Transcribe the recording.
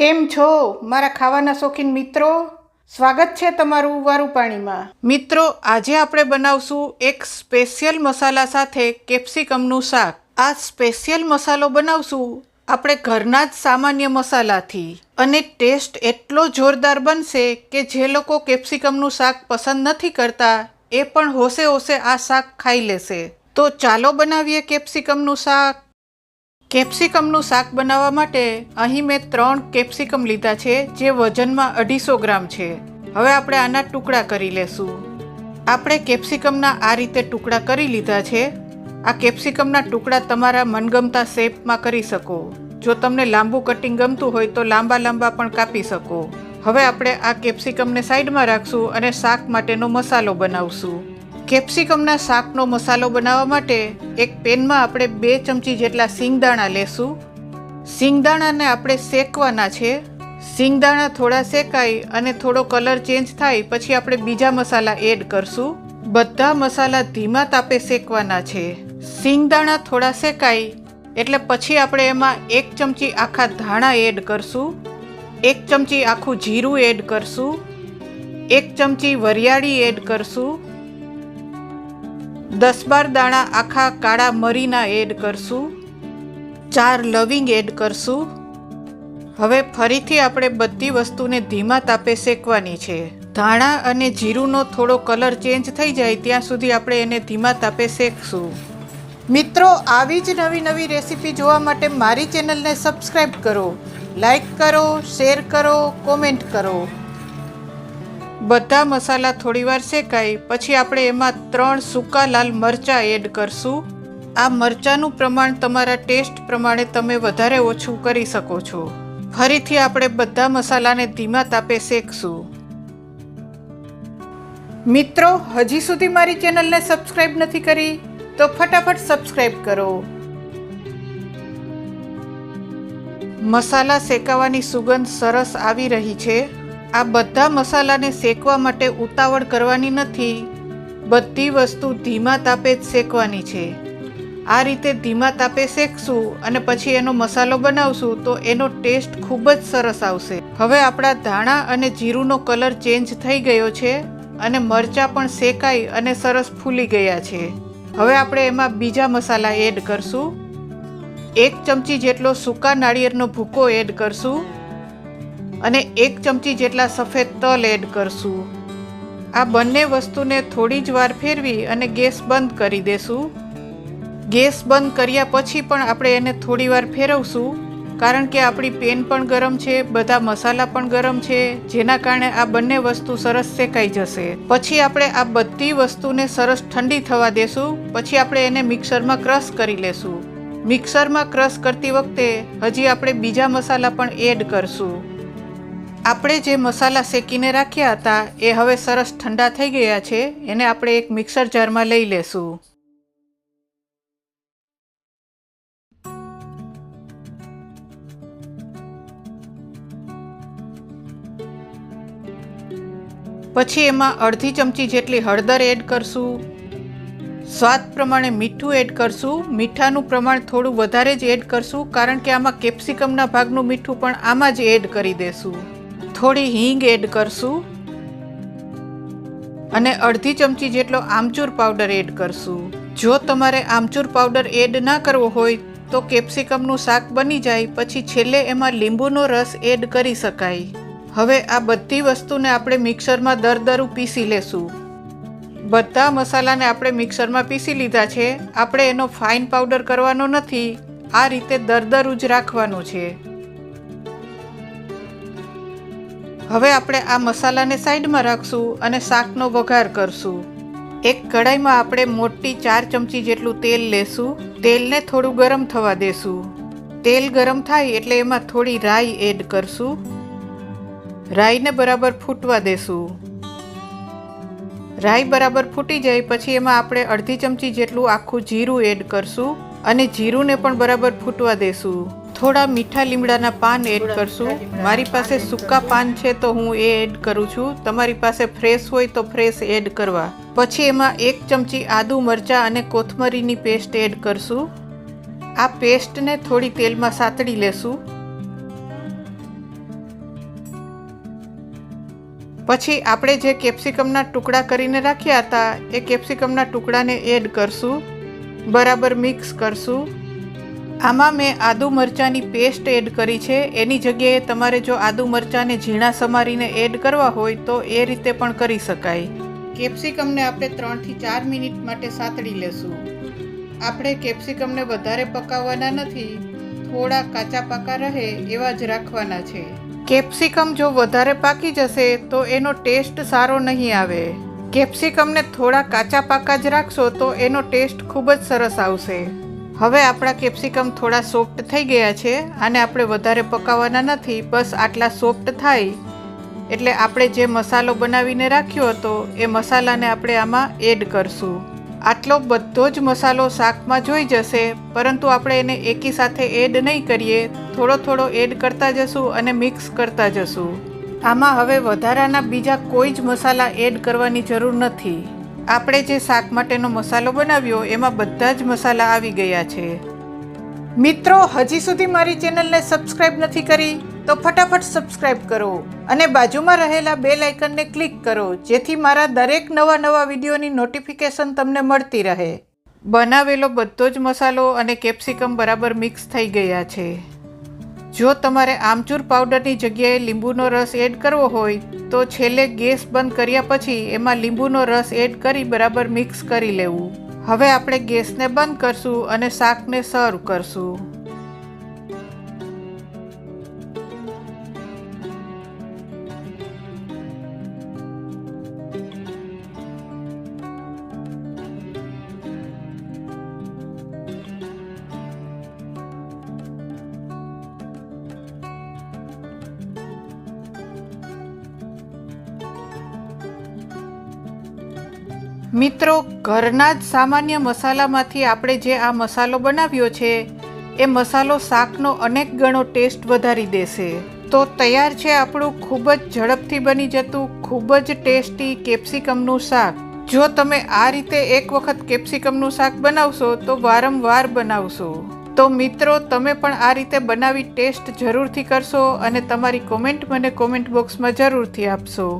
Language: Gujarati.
કેમ છો મારા ખાવાના શોખીન મિત્રો? સ્વાગત છે તમારું વારું પાણીમાં. મિત્રો, આજે આપણે બનાવશું એક સ્પેશિયલ મસાલા સાથે કેપ્સિકમનું શાક. આ સ્પેશિયલ મસાલો બનાવશું આપણે ઘરના જ સામાન્ય મસાલાથી, અને ટેસ્ટ એટલો જોરદાર બનશે કે જે લોકો કેપ્સિકમનું શાક પસંદ નથી કરતા એ પણ હોશે હોશે આ શાક ખાઈ લેશે. તો ચાલો બનાવીએ કેપ્સિકમનું શાક. કેપ્સિકમનું શાક બનાવવા માટે અહીં મેં 3 કેપ્સિકમ લીધા છે જે વજનમાં 250 ગ્રામ છે. હવે આપણે આના ટુકડા કરી લેશું. આપણે કેપ્સિકમના આ રીતે ટુકડા કરી લીધા છે. આ કેપ્સિકમના ટુકડા તમારા મનગમતા શેપમાં કરી શકો. જો તમને લાંબુ કટિંગ ગમતું હોય તો લાંબા લાંબા પણ કાપી શકો. હવે આપણે આ કેપ્સિકમને સાઈડમાં રાખશું અને શાક માટેનો મસાલો બનાવશું. કેપ્સિકમના શાકનો મસાલો બનાવવા માટે એક પેનમાં આપણે 2 ચમચી જેટલા સિંગદાણા લેશું. સિંગદાણાને આપણે શેકવાના છે. સિંગદાણા થોડા શેકાઈ અને થોડો કલર ચેન્જ થાય પછી આપણે બીજા મસાલા એડ કરશું. બધા મસાલા ધીમા તાપે શેકવાના છે. સિંગદાણા થોડા શેકાઈ એટલે પછી આપણે એમાં 1 ચમચી આખા ધાણા એડ કરશું. 1 ચમચી આખું જીરું એડ કરશું. 1 ચમચી વરિયાળી એડ કરશું. 10-12 દાણા આખા કાળા મરીના એડ કરશું. 4 લવિંગ એડ કરશું. હવે ફરીથી આપણે બધી વસ્તુને ધીમા તાપે શેકવાની છે. ધાણા અને જીરુંનો થોડો કલર ચેન્જ થઈ જાય ત્યાં સુધી આપણે એને ધીમા તાપે શેકશું. મિત્રો, આવી જ નવી નવી રેસીપી જોવા માટે મારી ચેનલને સબસ્ક્રાઈબ કરો, લાઈક કરો, શેર કરો, કોમેન્ટ કરો. બધા મસાલા થોડીવાર શેકાય પછી આપણે એમાં 3 સૂકા લાલ મરચાં એડ કરશું. આ મરચાંનું પ્રમાણ તમારા ટેસ્ટ પ્રમાણે તમે વધારે ઓછું કરી શકો છો. ફરીથી આપણે બધા મસાલાને ધીમા તાપે શેકશું. મિત્રો, હજી સુધી મારી ચેનલને સબસ્ક્રાઈબ નથી કરી તો ફટાફટ સબસ્ક્રાઈબ કરો. મસાલા શેકાવાની સુગંધ સરસ આવી રહી છે. આ બધા મસાલાને શેકવા માટે ઉતાવળ કરવાની નથી. બધી વસ્તુ ધીમા તાપે જ શેકવાની છે. આ રીતે ધીમા તાપે શેકશું અને પછી એનો મસાલો બનાવશું તો એનો ટેસ્ટ ખૂબ જ સરસ આવશે. હવે આપણા ધાણા અને જીરુંનો કલર ચેન્જ થઈ ગયો છે અને મરચાં પણ શેકાઈ અને સરસ ફૂલી ગયા છે. હવે આપણે એમાં બીજા મસાલા એડ કરશું. 1 ચમચી જેટલો સૂકા નાળિયેરનો ભૂકો એડ કરશું અને 1 ચમચી જેટલા સફેદ તલ એડ કરશું. આ બંને વસ્તુને થોડી જ વાર ફેરવી અને ગેસ બંધ કરી દેશું. ગેસ બંધ કર્યા પછી પણ આપણે એને થોડી વાર ફેરવશું કારણ કે આપણી પેન પણ ગરમ છે, બધા મસાલા પણ ગરમ છે, જેના કારણે આ બંને વસ્તુ સરસ શેકાઈ જશે. પછી આપણે આ બધી વસ્તુને સરસ ઠંડી થવા દેશું. પછી આપણે એને મિક્સરમાં ક્રશ કરી લેશું. મિક્સરમાં ક્રશ કરતી વખતે હજી આપણે બીજા મસાલા પણ એડ કરશું. આપણે જે મસાલા શેકીને રાખ્યા હતા એ હવે સરસ ઠંડા થઈ ગયા છે. એને આપણે એક મિક્સર જારમાં લઈ લેશું. પછી એમાં અડધી ચમચી જેટલી હળદર એડ કરશું. સ્વાદ પ્રમાણે મીઠું એડ કરશું. મીઠાનું પ્રમાણ થોડું વધારે જ એડ કરશું કારણ કે આમાં કેપ્સિકમના ભાગનું મીઠું પણ આમાં જ એડ કરી દેશું. થોડી હિંગ એડ કરશું અને અડધી ચમચી જેટલો આમચૂર પાવડર એડ કરશું. જો તમારે આમચૂર પાવડર એડ ના કરવો હોય તો કેપ્સિકમનું શાક બની જાય પછી છેલ્લે એમાં લીંબુનો રસ એડ કરી શકાય. હવે આ બધી વસ્તુને આપણે મિક્સરમાં દરદરું પીસી લેશું. બધા મસાલાને આપણે મિક્સરમાં પીસી લીધા છે. આપણે એનો ફાઇન પાવડર કરવાનો નથી. આ રીતે દરદરું જ રાખવાનું છે. હવે આપણે આ મસાલાને સાઈડમાં રાખશું અને શાકનો વઘાર કરશું. એક કઢાઈમાં આપણે મોટી 4 ચમચી જેટલું તેલ લેશું. તેલને થોડું ગરમ થવા દેશું. તેલ ગરમ થાય એટલે એમાં થોડી રાઈ એડ કરશું. રાઈને બરાબર ફૂટવા દેશું. રાઈ બરાબર ફૂટી જાય પછી એમાં આપણે અડધી ચમચી જેટલું આખું જીરું એડ કરશું અને જીરુંને પણ બરાબર ફૂટવા દેશું. થોડા મીઠા લીમડાના પાન એડ કરશું. મારી પાસે સૂકા પાન છે તો હું એ એડ કરું છું. તમારી પાસે ફ્રેશ હોય તો ફ્રેશ એડ કરવા. પછી એમાં 1 ચમચી આદુ મરચાં અને કોથમરીની પેસ્ટ એડ કરશું. આ પેસ્ટને થોડી તેલમાં સાતળી લેશું. પછી આપણે જે કેપ્સિકમના ટુકડા કરીને રાખ્યા હતા એ કેપ્સિકમના ટુકડાને એડ કરશું, બરાબર મિક્સ કરશું. આમાં મેં આદુ મરચાંની પેસ્ટ એડ કરી છે. એની જગ્યાએ તમારે જો આદુ મરચાંને ઝીણા સમારીને એડ કરવા હોય તો એ રીતે પણ કરી શકાય. કેપ્સિકમને આપણે 3 થી 4 મિનિટ માટે સાતળી લેશું. આપણે કેપ્સિકમને વધારે પકાવવાના નથી, થોડા કાચા પાકા રહે એવા જ રાખવાના છે. કેપ્સિકમ જો વધારે પાકી જશે તો એનો ટેસ્ટ સારો નહીં આવે. કેપ્સિકમને થોડા કાચા પાકા જ રાખશો તો એનો ટેસ્ટ ખૂબ જ સરસ આવશે. હવે આપણા કેપ્સિકમ થોડા સોફ્ટ થઈ ગયા છે. આને આપણે વધારે પકાવવાના નથી, બસ આટલા સોફ્ટ થાય એટલે આપણે જે મસાલો બનાવીને રાખ્યો હતો એ મસાલાને આપણે આમાં એડ કરશું. આટલો બધો જ મસાલો શાકમાં જોઈ જશે, પરંતુ આપણે એને એકી સાથે એડ નહીં કરીએ, થોડો થોડો એડ કરતા જશું અને મિક્સ કરતા જશું. આમાં હવે વધારાના બીજા કોઈ જ મસાલા એડ કરવાની જરૂર નથી. આપણે જે શાક માટેનો મસાલો બનાવ્યો એમાં બધા જ મસાલા આવી ગયા છે. મિત્રો, હજી સુધી મારી ચેનલને સબસ્ક્રાઇબ નથી કરી તો ફટાફટ સબસ્ક્રાઇબ કરો અને બાજુમાં રહેલા બેલ આઇકનને ક્લિક કરો, જેથી મારા દરેક નવા વિડીયોની નોટિફિકેશન તમને મળતી રહે. બનાવેલો બધો જ મસાલો અને કેપ્સિકમ બરાબર મિક્સ થઈ ગયા છે. જો તમારે આમચૂર પાવડરની જગ્યાએ લીંબુનો રસ એડ કરવો હોય તો છેલ્લે ગેસ બંધ કર્યા પછી એમાં લીંબુનો રસ એડ કરી બરાબર મિક્સ કરી લેવું. હવે આપણે ગેસને બંધ કરશું અને શાકને સર્વ કરશું. મિત્રો, ઘરના જ સામાન્ય મસાલામાંથી આપણે જે આ મસાલો બનાવ્યો છે એ મસાલો શાકનો અનેક ગણો ટેસ્ટ વધારી દેશે. તો તૈયાર છે આપણું ખૂબ જ ઝડપથી બની જતું ખૂબ જ ટેસ્ટી કેપ્સિકમનું શાક. જો તમે આ રીતે એક વખત કેપ્સિકમનું શાક બનાવશો તો વારંવાર બનાવશો. તો મિત્રો, તમે પણ આ રીતે બનાવી ટેસ્ટ જરૂરથી કરશો અને તમારી કોમેન્ટ મને કોમેન્ટ બોક્સમાં જરૂરથી આપશો.